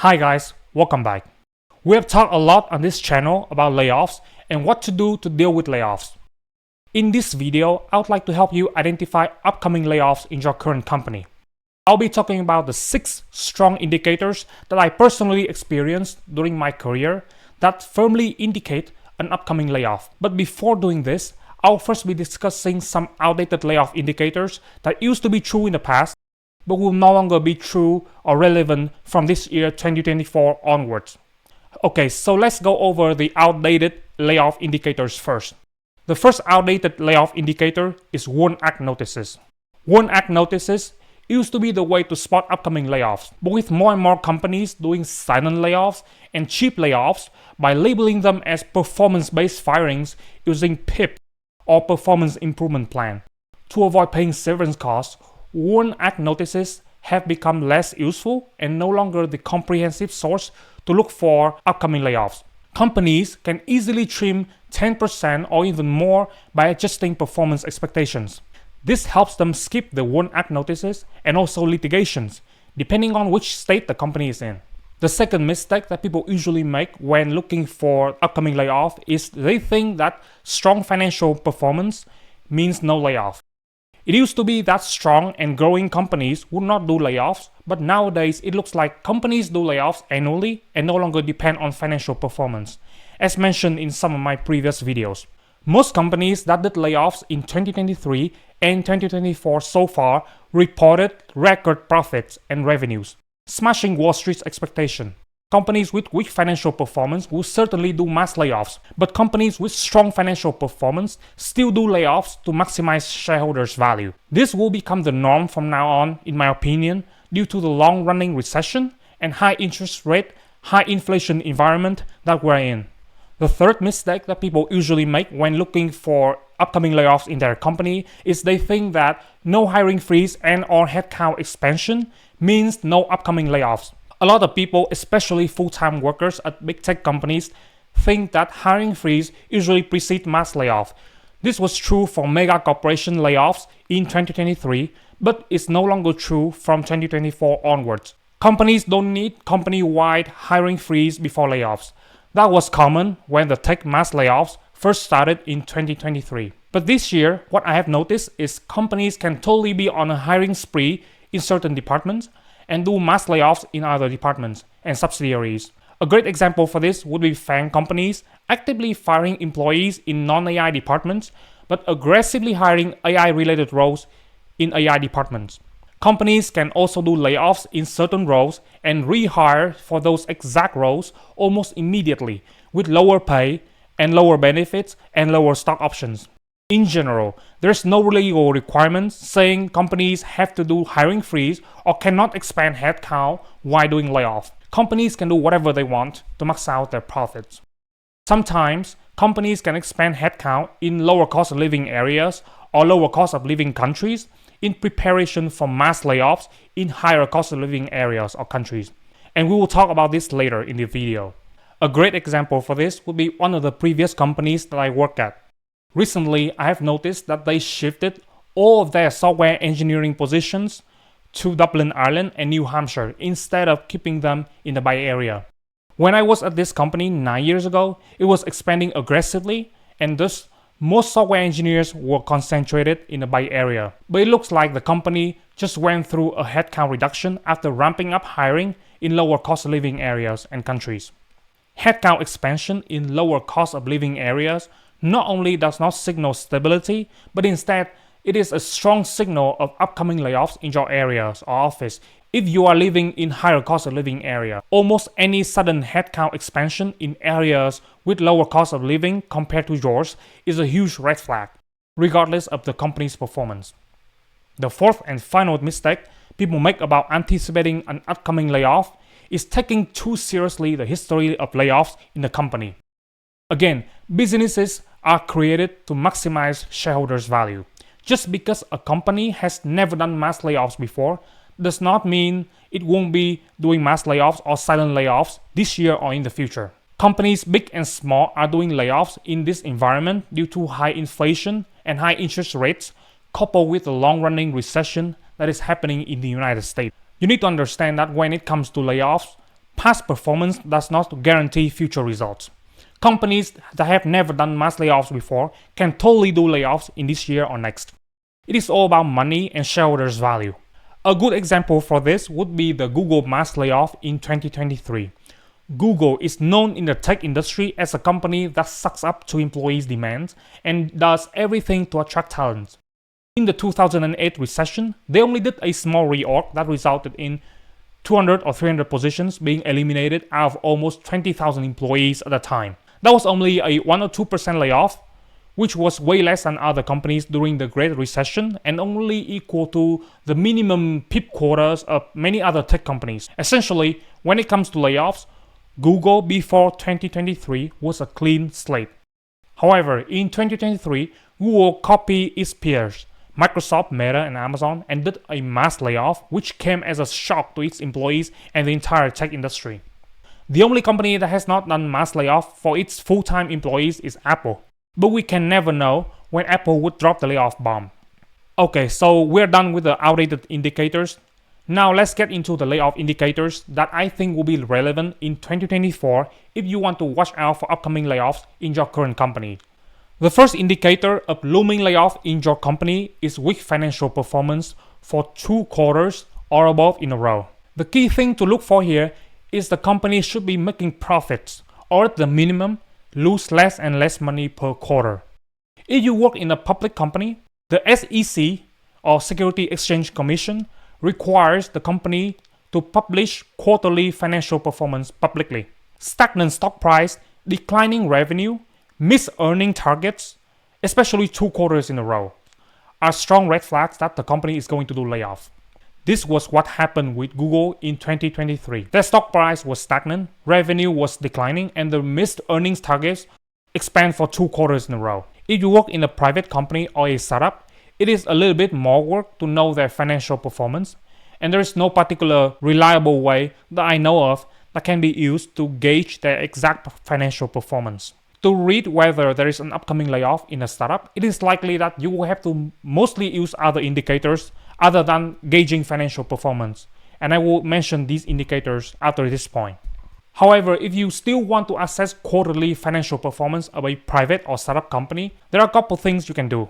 Hi guys, welcome back. We have talked a lot on this channel about layoffs and what to do to deal with layoffs. In this video, I would like to help you identify upcoming layoffs in your current company. I'll be talking about the 6 strong indicators that I personally experienced during my career that firmly indicate an upcoming layoff. But before doing this, I'll first be discussing some outdated layoff indicators that used to be true in the past but will no longer be true or relevant from this year 2024 onwards. Okay, so let's go over the outdated layoff indicators first. The first outdated layoff indicator is WARN Act notices. WARN Act notices used to be the way to spot upcoming layoffs, but with more and more companies doing silent layoffs and cheap layoffs by labeling them as performance-based firings using PIP or performance improvement plan. To avoid paying severance costs, WARN Act notices have become less useful and no longer the comprehensive source to look for upcoming layoffs. Companies can easily trim 10% or even more by adjusting performance expectations. This helps them skip the WARN Act notices and also litigations, depending on which state the company is in. The second mistake that people usually make when looking for upcoming layoff is they think that strong financial performance means no layoff. It used to be that strong and growing companies would not do layoffs, but nowadays it looks like companies do layoffs annually and no longer depend on financial performance, as mentioned in some of my previous videos. Most companies that did layoffs in 2023 and 2024 so far reported record profits and revenues, smashing Wall Street's expectation. Companies with weak financial performance will certainly do mass layoffs, but companies with strong financial performance still do layoffs to maximize shareholders' value. This will become the norm from now on, in my opinion, due to the long-running recession and high interest rate, high inflation environment that we're in. The third mistake that people usually make when looking for upcoming layoffs in their company is they think that no hiring freeze and/or headcount expansion means no upcoming layoffs. A lot of people, especially full-time workers at big tech companies, think that hiring freeze usually precedes mass layoff. This was true for mega corporation layoffs in 2023, but it's no longer true from 2024 onwards. Companies don't need company-wide hiring freeze before layoffs. That was common when the tech mass layoffs first started in 2023. But this year, what I have noticed is companies can totally be on a hiring spree in certain departments and do mass layoffs in other departments and subsidiaries. A great example for this would be FAANG companies actively firing employees in non-AI departments, but aggressively hiring AI-related roles in AI departments. Companies can also do layoffs in certain roles and rehire for those exact roles almost immediately with lower pay and lower benefits and lower stock options. In general, there's no legal requirements saying companies have to do hiring freeze or cannot expand headcount while doing layoff. Companies can do whatever they want to max out their profits. Sometimes, companies can expand headcount in lower cost of living areas or lower cost of living countries in preparation for mass layoffs in higher cost of living areas or countries. And we will talk about this later in the video. A great example for this would be one of the previous companies that I worked at. Recently, I have noticed that they shifted all of their software engineering positions to Dublin, Ireland and New Hampshire instead of keeping them in the Bay Area. When I was at this company 9 years ago, it was expanding aggressively and thus most software engineers were concentrated in the Bay Area. But it looks like the company just went through a headcount reduction after ramping up hiring in lower cost of living areas and countries. Headcount expansion in lower cost of living areas not only does not signal stability, but instead it is a strong signal of upcoming layoffs in your areas or office. If you are living in higher cost of living area, almost any sudden headcount expansion in areas with lower cost of living compared to yours is a huge red flag, regardless of the company's performance. The fourth and final mistake people make about anticipating an upcoming layoff is taking too seriously the history of layoffs in the company. Again, businesses are created to maximize shareholders' value. Just because a company has never done mass layoffs before does not mean it won't be doing mass layoffs or silent layoffs this year or in the future. Companies big and small are doing layoffs in this environment due to high inflation and high interest rates coupled with the long-running recession that is happening in the United States. You need to understand that when it comes to layoffs, Past performance does not guarantee future results. Companies that have never done mass layoffs before can totally do layoffs in this year or next. It is all about money and shareholders' value. A good example for this would be the Google mass layoff in 2023. Google is known in the tech industry as a company that sucks up to employees' demands and does everything to attract talent. In the 2008 recession, they only did a small reorg that resulted in 200 or 300 positions being eliminated out of almost 20,000 employees at the time. That was only a 1 or 2% layoff, which was way less than other companies during the Great Recession and only equal to the minimum PIP quotas of many other tech companies. Essentially, when it comes to layoffs, Google before 2023 was a clean slate. However, in 2023, Google copied its peers, Microsoft, Meta, and Amazon, and did a mass layoff, which came as a shock to its employees and the entire tech industry. The only company that has not done mass layoff for its full-time employees is Apple. But we can never know when Apple would drop the layoff bomb. Okay, so we're done with the outdated indicators. Now let's get into the layoff indicators that I think will be relevant in 2024 if you want to watch out for upcoming layoffs in your current company. The first indicator of looming layoff in your company is weak financial performance for 2 quarters or above in a row. The key thing to look for here is the company should be making profits, or at the minimum, lose less and less money per quarter. If you work in a public company, the SEC, or Security Exchange Commission, requires the company to publish quarterly financial performance publicly. Stagnant stock price, declining revenue, missed earning targets, especially 2 quarters in a row, are strong red flags that the company is going to do layoff. This was what happened with Google in 2023. Their stock price was stagnant, revenue was declining, and the missed earnings targets expand for 2 quarters in a row. If you work in a private company or a startup, it is a little bit more work to know their financial performance, and there is no particular reliable way that I know of that can be used to gauge their exact financial performance. To read whether there is an upcoming layoff in a startup, it is likely that you will have to mostly use other indicators other than gauging financial performance, and I will mention these indicators after this point. However, if you still want to assess quarterly financial performance of a private or startup company, there are a couple things you can do.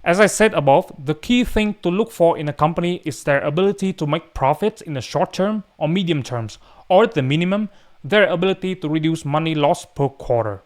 As I said above, the key thing to look for in a company is their ability to make profits in the short term or medium terms, or at the minimum, their ability to reduce money lost per quarter.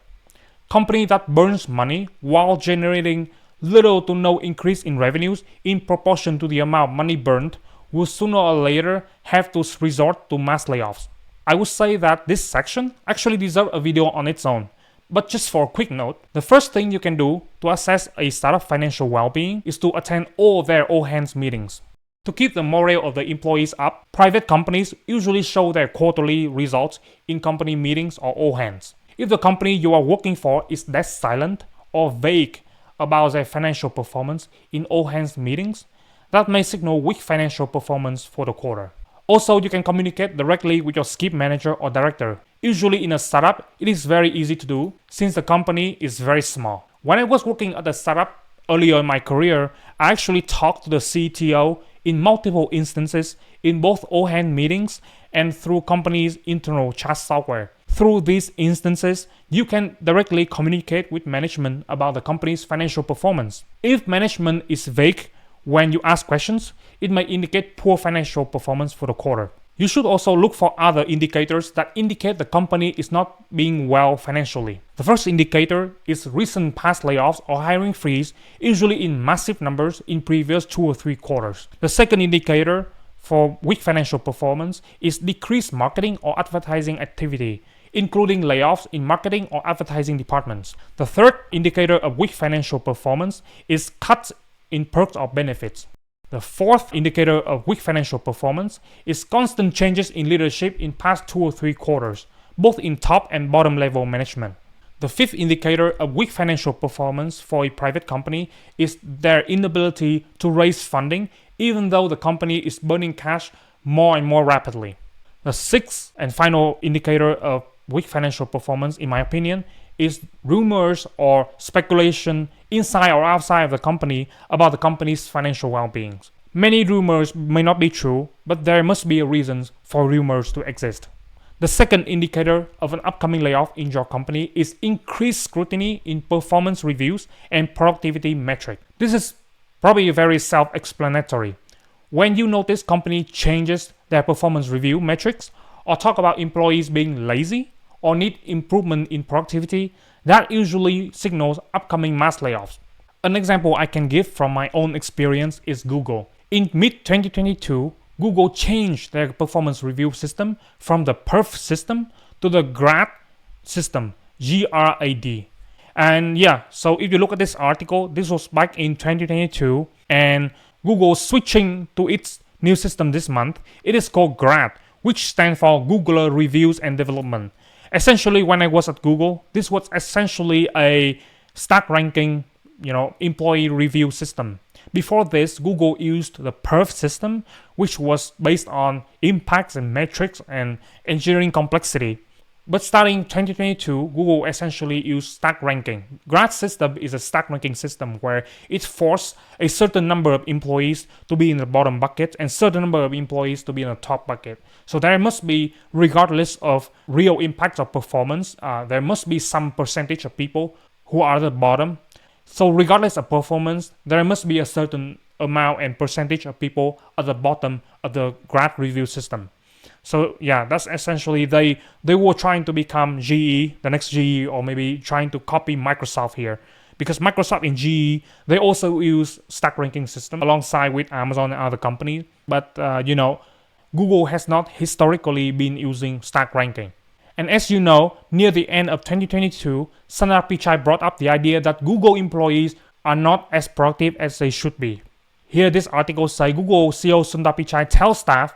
Company that burns money while generating little to no increase in revenues in proportion to the amount of money burned will sooner or later have to resort to mass layoffs. I would say that this section actually deserves a video on its own. But just for a quick note, the first thing you can do to assess a startup financial well-being is to attend all their all-hands meetings. To keep the morale of the employees up, private companies usually show their quarterly results in company meetings or all-hands. If the company you are working for is that silent or vague about their financial performance in all-hands meetings, that may signal weak financial performance for the quarter. Also, you can communicate directly with your skip manager or director. Usually in a startup, it is very easy to do since the company is very small. When I was working at a startup earlier in my career, I actually talked to the CTO in multiple instances in both all-hand meetings and through company's internal chat software. Through these instances, you can directly communicate with management about the company's financial performance. If management is vague when you ask questions, it may indicate poor financial performance for the quarter. You should also look for other indicators that indicate the company is not being well financially. The first indicator is recent past layoffs or hiring freeze, usually in massive numbers in previous 2 or 3 quarters. The second indicator for weak financial performance is decreased marketing or advertising activity, including layoffs in marketing or advertising departments. The third indicator of weak financial performance is cuts in perks or benefits. The fourth indicator of weak financial performance is constant changes in leadership in past 2 or 3 quarters, both in top and bottom level management. The fifth indicator of weak financial performance for a private company is their inability to raise funding, even though the company is burning cash more and more rapidly. The sixth and final indicator of weak financial performance, in my opinion, is rumors or speculation inside or outside of the company about the company's financial well-being. Many rumors may not be true, but there must be a reason for rumors to exist. The second indicator of an upcoming layoff in your company is increased scrutiny in performance reviews and productivity metric. This is probably very self-explanatory. When you notice company changes their performance review metrics or talk about employees being lazy or need improvement in productivity, that usually signals upcoming mass layoffs. An example I can give from my own experience is Google. In mid-2022, Google changed their performance review system from the perf system to the grad system, GRAD. And yeah, so if you look at this article, this was back in 2022, and Google switching to its new system this month. It is called GRAD, which stands for Google Reviews and Development. Essentially, when I was at Google, this was essentially a stack ranking, employee review system. Before this, Google used the perf system, which was based on impacts and metrics and engineering complexity. But starting 2022, Google essentially used stack ranking. Grad system is a stack ranking system where it forced a certain number of employees to be in the bottom bucket and certain number of employees to be in the top bucket. So there must be, regardless of real impact of performance, there must be some percentage of people who are at the bottom. So regardless of performance, there must be a certain amount and percentage of people at the bottom of the grad review system. So yeah, that's essentially they were trying to become GE, the next GE, or maybe trying to copy Microsoft here. Because Microsoft and GE, they also use stack ranking system alongside with Amazon and other companies. But Google has not historically been using stack ranking. And as you know, near the end of 2022, Sundar Pichai brought up the idea that Google employees are not as productive as they should be. Here, this article says Google CEO Sundar Pichai tells staff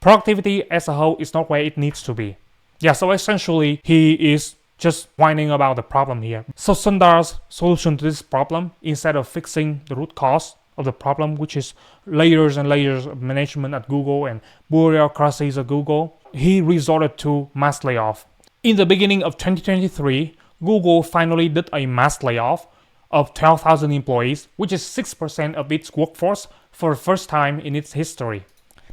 productivity as a whole is not where it needs to be. Yeah, so essentially, he is just whining about the problem here. So Sundar's solution to this problem, instead of fixing the root cause of the problem, which is layers and layers of management at Google and bureaucracies at Google, he resorted to mass layoff. In the beginning of 2023, Google finally did a mass layoff of 12,000 employees, which is 6% of its workforce for the first time in its history.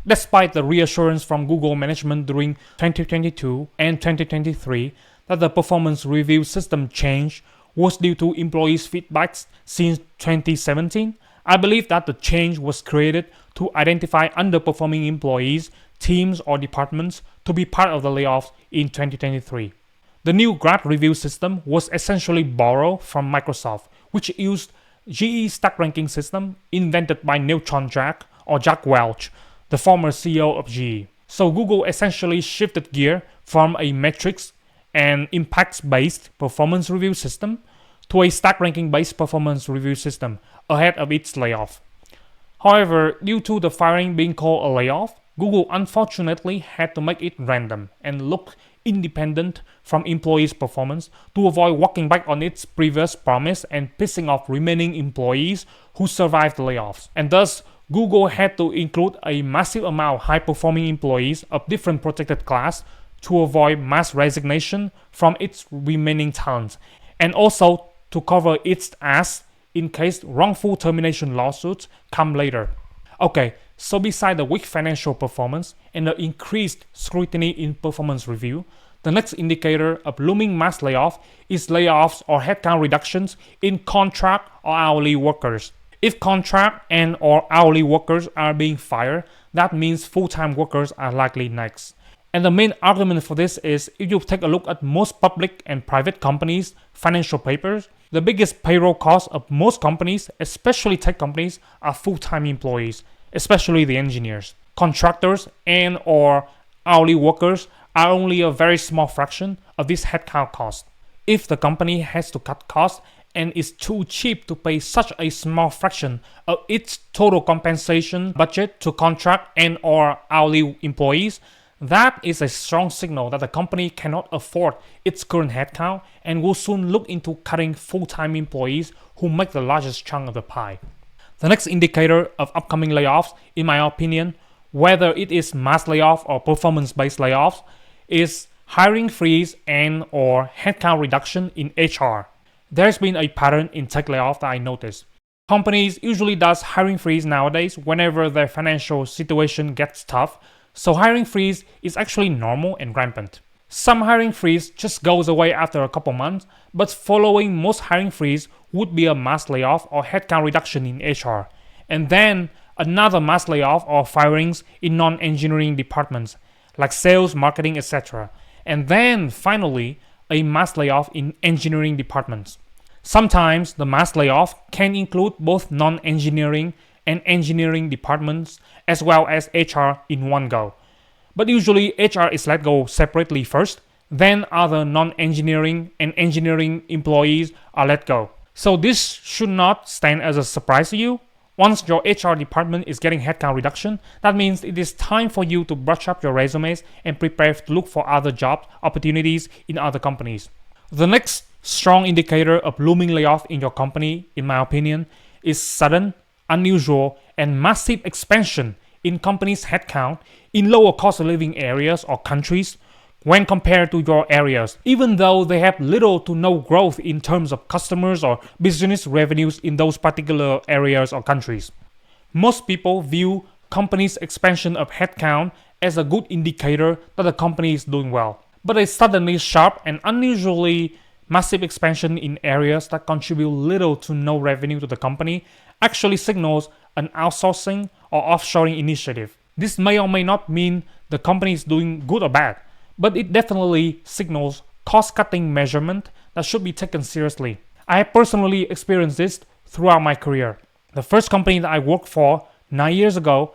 Despite the reassurance from Google management during 2022 and 2023 that the performance review system change was due to employees' feedbacks since 2017, I believe that the change was created to identify underperforming employees, teams, or departments to be part of the layoffs in 2023. The new grad review system was essentially borrowed from Microsoft, which used GE stack ranking system invented by Neutron Jack or Jack Welch, the former CEO of GE. So Google essentially shifted gear from a metrics and impacts-based performance review system to a stack ranking-based performance review system ahead of its layoff. However, due to the firing being called a layoff, Google unfortunately had to make it random and look independent from employees' performance to avoid walking back on its previous promise and pissing off remaining employees who survived the layoffs. And thus, Google had to include a massive amount of high-performing employees of different protected class to avoid mass resignation from its remaining talent, and also to cover its ass in case wrongful termination lawsuits come later. Okay, so beside the weak financial performance and the increased scrutiny in performance review, the next indicator of looming mass layoff is layoffs or headcount reductions in contract or hourly workers. If contract and or hourly workers are being fired, that means full-time workers are likely next. And the main argument for this is if you take a look at most public and private companies' financial papers, the biggest payroll cost of most companies, especially tech companies, are full-time employees, especially the engineers. Contractors and or hourly workers are only a very small fraction of this headcount cost. If the company has to cut costs and is too cheap to pay such a small fraction of its total compensation budget to contract and or hourly employees, that is a strong signal that the company cannot afford its current headcount and will soon look into cutting full-time employees who make the largest chunk of the pie. The next indicator of upcoming layoffs, in my opinion, whether it is mass layoff or performance-based layoffs, is hiring freeze and or headcount reduction in HR. There's been a pattern in tech layoff that I noticed. Companies usually does hiring freeze nowadays whenever their financial situation gets tough, So hiring freeze is actually normal and rampant. Some hiring freeze just goes away after a couple months, but following most hiring freeze would be a mass layoff or headcount reduction in HR, and then another mass layoff or firings in non-engineering departments like sales, marketing, etc. And then finally, a mass layoff in engineering departments. Sometimes the mass layoff can include both non-engineering and engineering departments as well as HR in one go. But usually HR is let go separately first, then other non-engineering and engineering employees are let go. So this should not stand as a surprise to you. Once your HR department is getting headcount reduction, that means it is time for you to brush up your resumes and prepare to look for other job opportunities in other companies. The next strong indicator of looming layoff in your company, in my opinion, is sudden, unusual, and massive expansion in companies' headcount in lower cost of living areas or countries when compared to your areas, even though they have little to no growth in terms of customers or business revenues in those particular areas or countries. Most people view companies' expansion of headcount as a good indicator that the company is doing well. But a suddenly sharp and unusually massive expansion in areas that contribute little to no revenue to the company actually signals an outsourcing or offshoring initiative. This may or may not mean the company is doing good or bad, but it definitely signals cost-cutting measurement that should be taken seriously. I have personally experienced this throughout my career. The first company that I worked for 9 years ago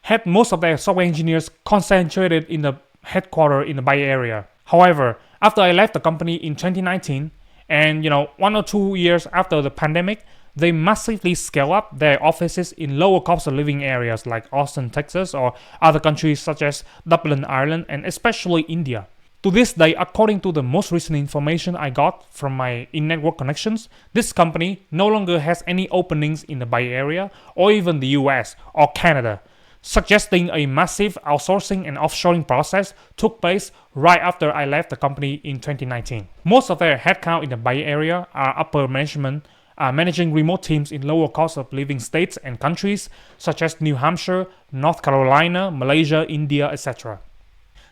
had most of their software engineers concentrated in the headquarters in the Bay Area. However, after I left the company in 2019, and 1 or 2 years after the pandemic, they massively scale up their offices in lower cost of living areas like Austin, Texas, or other countries such as Dublin, Ireland, and especially India. To this day, according to the most recent information I got from my in-network connections, this company no longer has any openings in the Bay Area or even the US or Canada, suggesting a massive outsourcing and offshoring process took place right after I left the company in 2019. Most of their headcount in the Bay Area are upper management, managing remote teams in lower cost of living states and countries such as New Hampshire, North Carolina, Malaysia, India, etc.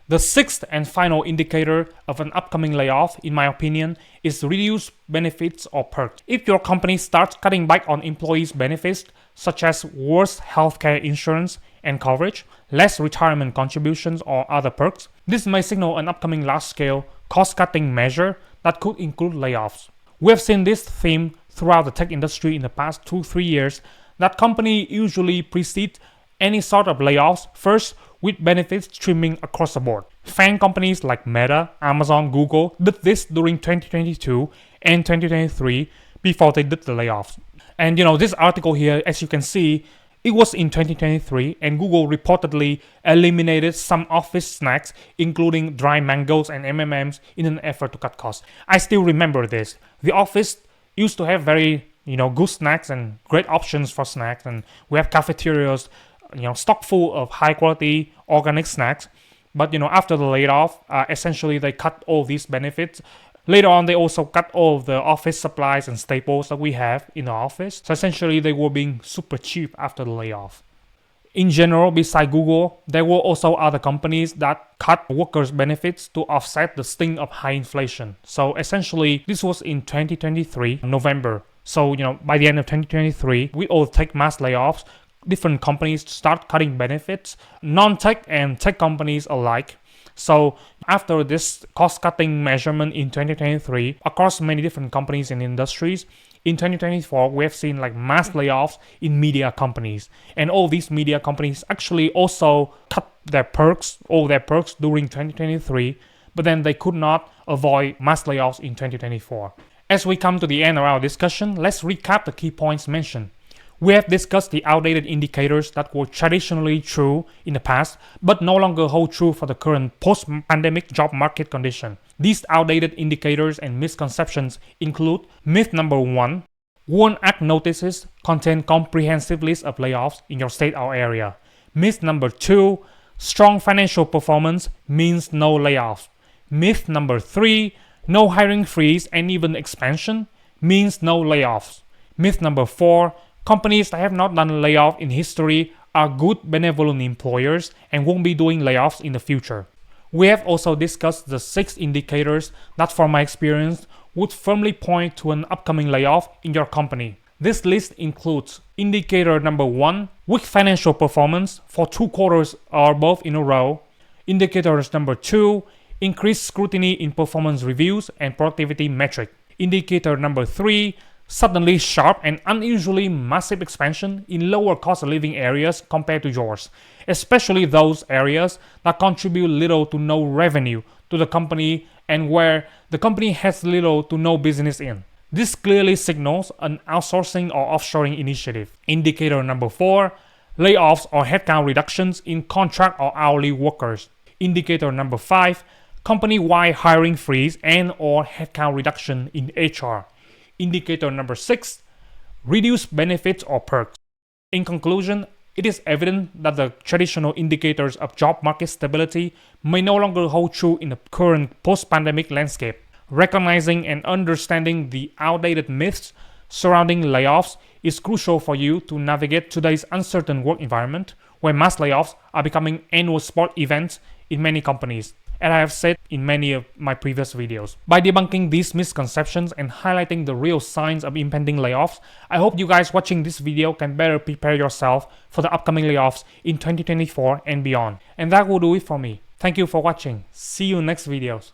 The sixth and final indicator of an upcoming layoff, in my opinion, is reduced benefits or perks. If your company starts cutting back on employees' benefits, such as worse healthcare insurance and coverage, less retirement contributions, or other perks, this may signal an upcoming large-scale cost-cutting measure that could include layoffs. We have seen this theme throughout the tech industry in the past 2-3 years, that company usually precede any sort of layoffs first with benefits trimming across the board. FAANG companies like Meta, Amazon, Google did this during 2022 and 2023 before they did the layoffs. And this article here, as you can see, it was in 2023, and Google reportedly eliminated some office snacks, including dry mangoes and M&Ms, in an effort to cut costs. I still remember this. The office used to have very, good snacks and great options for snacks, and we have cafeterias, stock full of high quality organic snacks. But after the layoff, essentially they cut all these benefits. Later on, they also cut all of the office supplies and staples that we have in the office. So essentially, they were being super cheap after the layoff. In general, beside Google, there were also other companies that cut workers' benefits to offset the sting of high inflation. So essentially, this was in 2023, November. So, by the end of 2023, with all the tech mass layoffs, different companies start cutting benefits, non-tech and tech companies alike. So after this cost-cutting measurement in 2023 across many different companies and industries, in 2024 we have seen mass layoffs in media companies, and all these media companies actually also cut all their perks during 2023, but then they could not avoid mass layoffs in 2024. As we come to the end of our discussion, let's recap the key points mentioned. We have discussed the outdated indicators that were traditionally true in the past, but no longer hold true for the current post-pandemic job market condition. These outdated indicators and misconceptions include myth number 1, WARN Act notices contain comprehensive list of layoffs in your state or area. Myth number 2, strong financial performance means no layoffs. Myth number 3, no hiring freeze and even expansion means no layoffs. Myth number 4, companies that have not done a layoff in history are good benevolent employers and won't be doing layoffs in the future. We have also discussed the 6 indicators that, from my experience, would firmly point to an upcoming layoff in your company. This list includes indicator number 1, weak financial performance for 2 quarters or above in a row. Indicators number 2, increased scrutiny in performance reviews and productivity metric. Indicator number 3, suddenly sharp and unusually massive expansion in lower cost of living areas compared to yours, especially those areas that contribute little to no revenue to the company and where the company has little to no business in. This clearly signals an outsourcing or offshoring initiative. Indicator number 4, layoffs or headcount reductions in contract or hourly workers. Indicator number 5, company-wide hiring freeze and or headcount reduction in HR. Indicator number 6, reduced benefits or perks. In conclusion, it is evident that the traditional indicators of job market stability may no longer hold true in the current post-pandemic landscape. Recognizing and understanding the outdated myths surrounding layoffs is crucial for you to navigate today's uncertain work environment where mass layoffs are becoming annual sport events in many companies, as I have said in many of my previous videos. By debunking these misconceptions and highlighting the real signs of impending layoffs, I hope you guys watching this video can better prepare yourself for the upcoming layoffs in 2024 and beyond. And that will do it for me. Thank you for watching. See you in next videos.